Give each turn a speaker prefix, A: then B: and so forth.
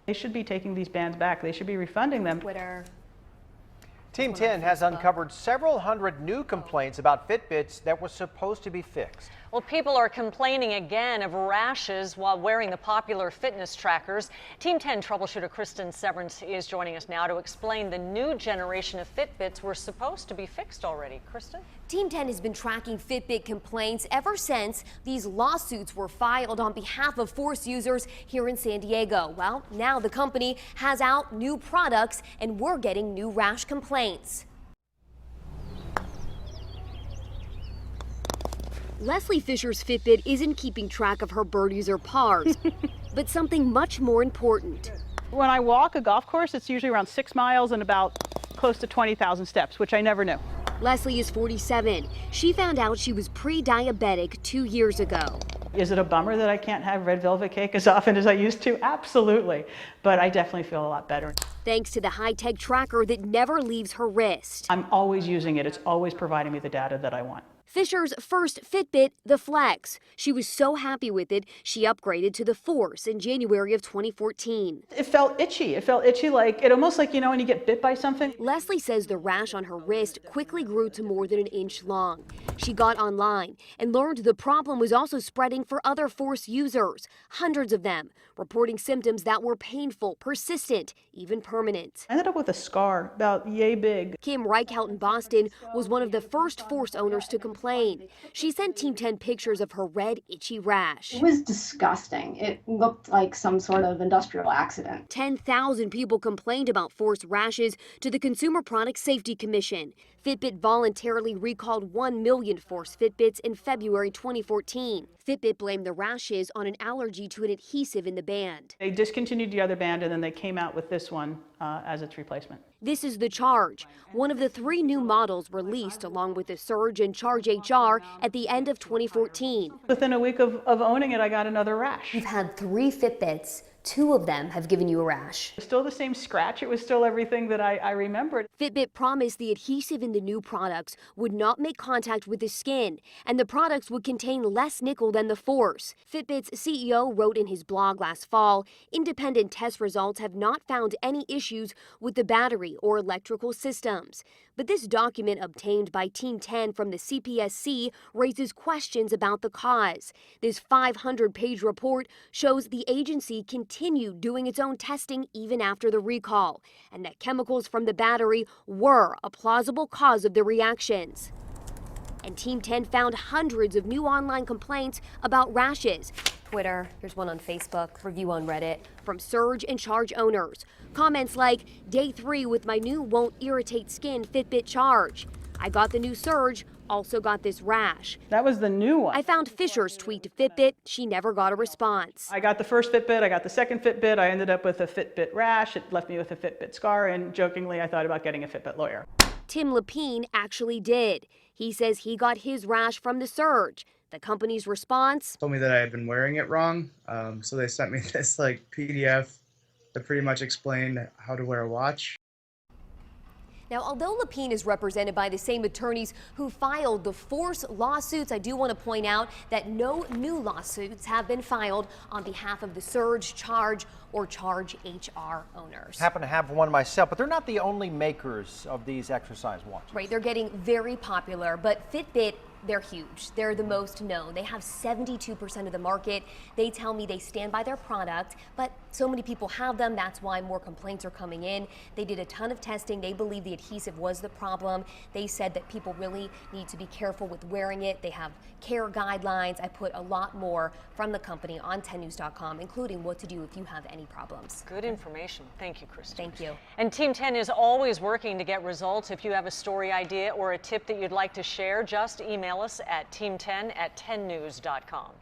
A: They should be taking these bands back. They should be refunding them.
B: Twitter.
C: Team 10 has uncovered several hundred new complaints about Fitbits that were supposed to be fixed.
D: Well, people are complaining again of rashes while wearing the popular fitness trackers. Team 10 troubleshooter Kristen Severance is joining us now to explain the new generation of Fitbits were supposed to be fixed already. Kristen?
B: Team 10 has been tracking Fitbit complaints ever since these lawsuits were filed on behalf of Force users here in San Diego. Well, now the company has out new products and we're getting new rash complaints. Leslie Fisher's Fitbit isn't keeping track of her birdies or pars, but something much more important.
A: When I walk a golf course, it's usually around 6 miles and about close to 20,000 steps, which I never knew.
B: Leslie is 47. She found out she was pre-diabetic 2 years ago.
A: Is it a bummer that I can't have red velvet cake as often as I used to? Absolutely. But I definitely feel a lot better.
B: Thanks to the high-tech tracker that never leaves her wrist.
A: I'm always using it. It's always providing me the data that I want.
B: Fisher's first Fitbit, the Flex. She was so happy with it, she upgraded to the Force in January of 2014.
A: It felt itchy. It felt itchy, like it almost like, you know, when you get bit by something.
B: Leslie says the rash on her wrist quickly grew to more than an inch long. She got online and learned the problem was also spreading for other Force users, hundreds of them, reporting symptoms that were painful, persistent, even permanent.
A: I ended up with a scar about yay big.
B: Kim Reichelt in Boston was one of the first Force owners to complain. She sent Team 10 pictures of her red, itchy rash.
E: It was disgusting. It looked like some sort of industrial accident.
B: 10,000 people complained about Force rashes to the Consumer Product Safety Commission. Fitbit voluntarily recalled 1 million Force Fitbits in February 2014. Fitbit blamed the rashes on an allergy to an adhesive in the band.
A: They discontinued the other band and then they came out with this one as its replacement.
B: This is the Charge, one of the 3 new models released along with the Surge and Charge HR at the end of 2014.
A: Within a week of owning it, I got another rash.
B: You've had 3 Fitbits. 2 of them have given you a rash.
A: Still the same scratch. It was still everything that I remembered.
B: Fitbit promised the adhesive in the new products would not make contact with the skin, and the products would contain less nickel than the Force. Fitbit's CEO wrote in his blog last fall, independent test results have not found any issues with the battery or electrical systems. But this document obtained by Team 10 from the CPSC raises questions about the cause. This 500-page report shows the agency continued doing its own testing even after the recall, and that chemicals from the battery were a plausible cause of the reactions. And Team 10 found hundreds of new online complaints about rashes. Twitter, here's one on Facebook, review on Reddit, from Surge and Charge owners. Comments like, day 3 with my new won't irritate skin Fitbit Charge. I got the new Surge, also got this rash.
A: That was the new one.
B: I found Fisher's tweet to Fitbit. She never got a response.
A: I got the first Fitbit, I got the second Fitbit, I ended up with a Fitbit rash. It left me with a Fitbit scar, and jokingly, I thought about getting a Fitbit lawyer.
B: Tim Lapine actually did. He says he got his rash from the Surge. The company's response?
F: Told me that I had been wearing it wrong, so they sent me this PDF that pretty much explained how to wear a watch.
B: Now, although Lapine is represented by the same attorneys who filed the Force lawsuits, I do want to point out that no new lawsuits have been filed on behalf of the Surge, Charge, or Charge HR owners.
C: I happen to have one myself, but they're not the only makers of these exercise watches.
B: Right, they're getting very popular, but Fitbit, they're huge. They're the most known. They have 72% of the market. They tell me they stand by their product, but so many people have them. That's why more complaints are coming in. They did a ton of testing. They believe the adhesive was the problem. They said that people really need to be careful with wearing it. They have care guidelines. I put a lot more from the company on 10news.com, including what to do if you have any problems.
D: Good information. Thank you, Kristen.
B: Thank you.
D: And Team 10 is always working to get results. If you have a story idea or a tip that you'd like to share, just email us at team10@10news.com.